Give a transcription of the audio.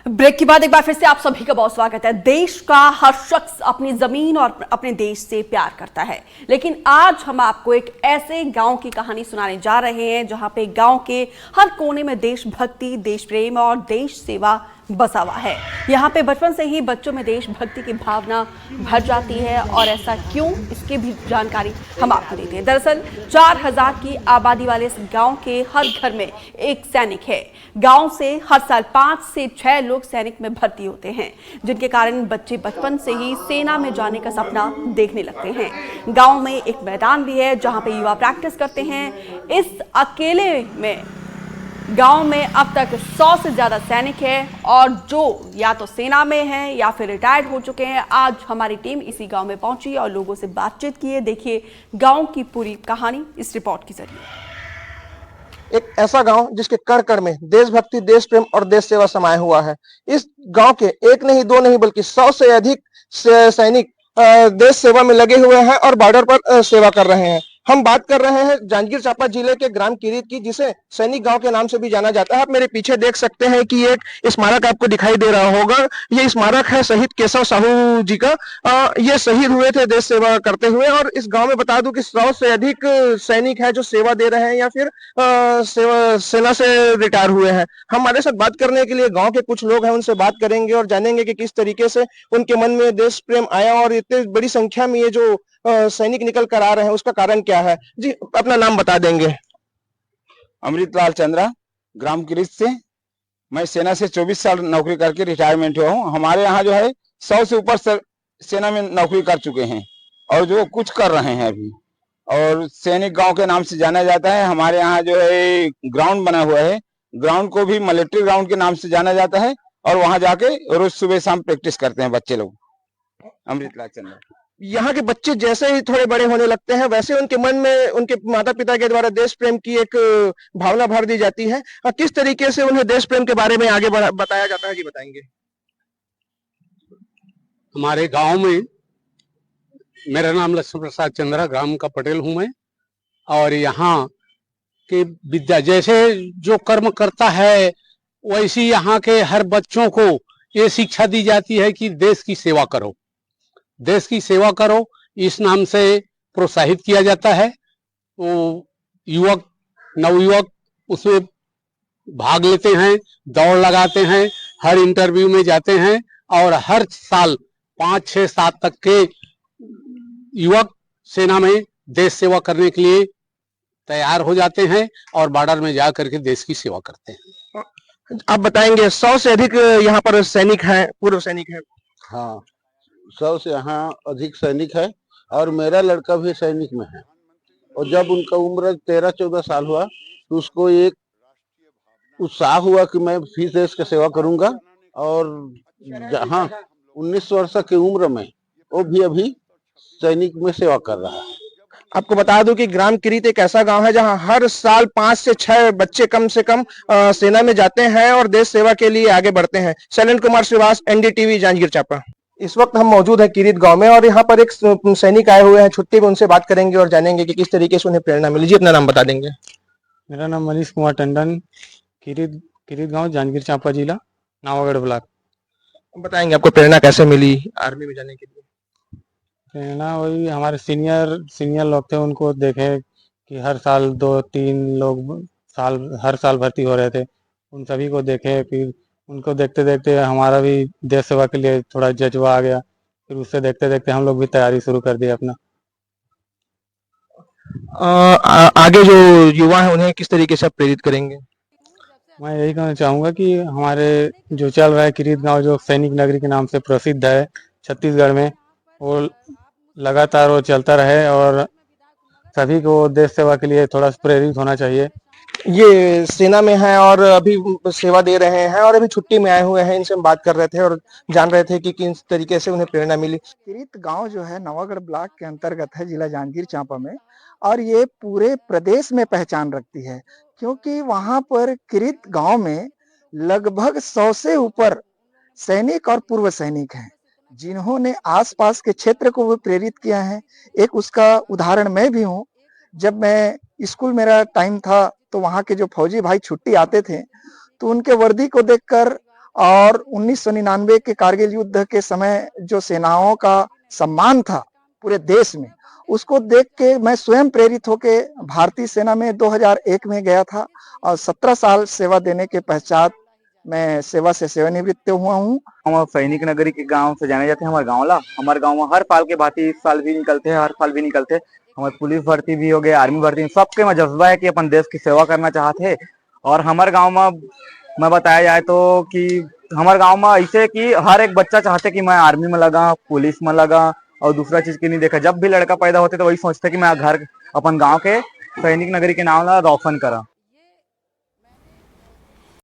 Break के बाद एक बार फिर से आप सभी का बहुत स्वागत है। देश का हर शख्स अपनी जमीन और अपने देश से प्यार करता है, लेकिन आज हम आपको एक ऐसे गांव की कहानी सुनाने जा रहे हैं जहां पे गांव के हर कोने में देशभक्ति, देश प्रेम और देश सेवा बसा हुआ है। यहाँ पे बचपन से ही बच्चों में देशभक्ति की भावना भर जाती है, और ऐसा क्यों, इसकी भी जानकारी हम आपको देते हैं। दरअसल 4000 की आबादी वाले इस गांव के हर घर में एक सैनिक है। गांव से हर साल 5 से 6 लोग सैनिक में भर्ती होते हैं, जिनके कारण बच्चे बचपन से ही सेना में जाने का सपना देखने लगते हैं। गांव में एक मैदान भी है जहां पे युवा प्रैक्टिस करते हैं। इस अकेले में गांव में अब तक 100 से ज्यादा सैनिक हैं, और जो या तो सेना में हैं या फिर रिटायर्ड हो चुके हैं। आज हमारी टीम इसी गांव में पहुंची और लोगों से बातचीत की है। देखिए गांव की पूरी कहानी इस रिपोर्ट के जरिए। एक ऐसा गांव जिसके कण कण में देशभक्ति, देश प्रेम और देश सेवा समाया हुआ है। इस गांव के एक नहीं, दो नहीं, बल्कि 100 से अधिक सैनिक देश सेवा में लगे हुए हैं और बॉर्डर पर सेवा कर रहे हैं। हम बात कर रहे हैं जांजगीर चांपा जिले के ग्राम किरीत की, जिसे सैनिक गांव के नाम से भी जाना जाता है। आप मेरे पीछे देख सकते हैं कि एक स्मारक आपको दिखाई दे रहा होगा। ये स्मारक है शहीद केशव साहू जी का। ये शहीद हुए थे देश सेवा करते हुए। और इस गांव में बता दूं कि 100 से अधिक सैनिक हैं जो सेवा दे रहे हैं या फिर सेना से रिटायर हुए हैं। हमारे साथ बात करने के लिए गांव के कुछ लोग हैं, उनसे बात करेंगे और जानेंगे कि किस तरीके से उनके मन में देश प्रेम आया और इतनी बड़ी संख्या में ये जो सैनिक निकल कर आ रहे हैं, उसका कारण क्या है। जी, अपना नाम बता देंगे। अमृतलाल चंद्रा, ग्राम किरीत से। मैं सेना से 24 साल नौकरी करके रिटायरमेंट हुआ हूँ। हमारे यहाँ जो है 100 से ऊपर सेना में नौकरी कर चुके हैं और जो कुछ कर रहे हैं अभी। और सैनिक गांव के नाम से जाना जाता है। हमारे यहाँ जो है ग्राउंड बना हुआ है, ग्राउंड को भी मिलिट्री ग्राउंड के नाम से जाना जाता है, और वहां जाके रोज सुबह शाम प्रैक्टिस करते हैं बच्चे लोग। अमृतलाल चंद्रा। यहाँ के बच्चे जैसे ही थोड़े बड़े होने लगते हैं, वैसे उनके मन में उनके माता पिता के द्वारा देश प्रेम की एक भावना भर दी जाती है। और किस तरीके से उन्हें देश प्रेम के बारे में आगे बताया जाता है, जी बताएंगे। हमारे गांव में, मेरा नाम लक्ष्मण प्रसाद चंद्रा, ग्राम का पटेल हूं मैं। और यहाँ के विद्या जैसे जो कर्म करता है, वैसी यहाँ के हर बच्चों को ये शिक्षा दी जाती है कि देश की सेवा करो, देश की सेवा करो, इस नाम से प्रोत्साहित किया जाता है। वो युवक, नवयुवक उसमें भाग लेते हैं, दौड़ लगाते हैं, हर इंटरव्यू में जाते हैं, और हर साल 5, 6, 7 तक के युवक सेना में देश सेवा करने के लिए तैयार हो जाते हैं और बॉर्डर में जा करके देश की सेवा करते हैं। आप बताएंगे, 100 से अधिक यहाँ पर सैनिक हैं, पूर्व सैनिक हैं। हाँ, 100 से यहाँ अधिक सैनिक है, और मेरा लड़का भी सैनिक में है। और जब उनका उम्र 13-14 साल हुआ तो उसको एक उत्साह हुआ कि मैं भी देश की सेवा करूंगा। और जहाँ 19 वर्ष की उम्र में वो भी अभी सैनिक में सेवा कर रहा है। आपको बता दूं कि ग्राम किरीत एक ऐसा गांव है जहां हर साल 5 से 6 बच्चे कम से कम सेना में जाते हैं और देश सेवा के लिए आगे बढ़ते हैं। शैलेंद्र कुमार श्रीवास, एनडीटीवी, जांजगीर चांपा। इस वक्त हम मौजूद हैं किरीत गांव में, और यहाँ पर एक सैनिक आए हुए हैं छुट्टी में। उनसे बात करेंगे और जानेंगे कि किस तरीके से उन्हें प्रेरणा मिली। जी, अपना नाम बता देंगे। मेरा नाम मनीष कुमार टंडन, किरीत गांव, जांजगीर चांपा जिला, नावागढ़ ब्लॉक। बताएंगे आपको प्रेरणा कैसे मिली आर्मी में जाने के लिए। प्रेरणा वही हमारे सीनियर लोग थे, उनको देखे कि हर साल 2-3 लोग हर साल भर्ती हो रहे थे। उन सभी को देखे, फिर उनको देखते देखते हमारा भी देश सेवा के लिए थोड़ा जज्बा आ गया। फिर उससे देखते देखते हम लोग भी तैयारी शुरू कर दी अपना। आगे जो युवा है उन्हें किस तरीके से आप प्रेरित करेंगे। मैं यही कहना चाहूँगा कि हमारे जो चल रहा है किरीत गांव, जो सैनिक नगरी के नाम से प्रसिद्ध है छत्तीसगढ़ में, वो लगातार वो चलता रहे, और सभी को देश सेवा के लिए थोड़ा प्रेरित होना चाहिए। ये सेना में है और अभी सेवा दे रहे हैं और अभी छुट्टी में आए हुए हैं। इनसे हम बात कर रहे थे और जान रहे थे कि किस तरीके से उन्हें प्रेरणा मिली। किरीत गांव जो है नवागढ़ ब्लॉक के अंतर्गत है, जिला जांजगीर चांपा में, और ये पूरे प्रदेश में पहचान रखती है, क्योंकि वहां पर किरीत गांव में लगभग 100 से ऊपर सैनिक और पूर्व सैनिक हैं, जिन्होंने आसपास के क्षेत्र को भी प्रेरित किया है। एक उसका उदाहरण मैं भी हूँ। जब मैं स्कूल, मेरा टाइम था, तो वहाँ के जो फौजी भाई छुट्टी आते थे, तो उनके वर्दी को देखकर और 1999 के कारगिल युद्ध के समय जो सेनाओं का सम्मान था पूरे देश में, उसको देख के मैं स्वयं प्रेरित होके भारतीय सेना में 2001 में गया था और 17 साल सेवा देने के पश्चात मैं सेवा से सेवानिवृत्त हुआ हूँ। हम सैनिक नगरी के गांव से जाने जाते हैं हमारे गांव में हर साल के भांति इस साल भी निकलते हैं, हर साल भी निकलते हैं। हमारे पुलिस भर्ती भी हो गए, आर्मी भर्ती, सबके में जज्बा है कि अपन देश की सेवा करना चाहते हैं। और हमारे गांव में मैं बताया जाए तो कि हमारे गांव में ऐसे कि हर एक बच्चा चाहते कि मैं आर्मी में लगा, पुलिस में लगा और दूसरा चीज की नहीं देखा। जब भी लड़का पैदा होते तो वही सोचते कि मैं घर अपन गांव के सैनिक नगरी के नाम रोशन करा।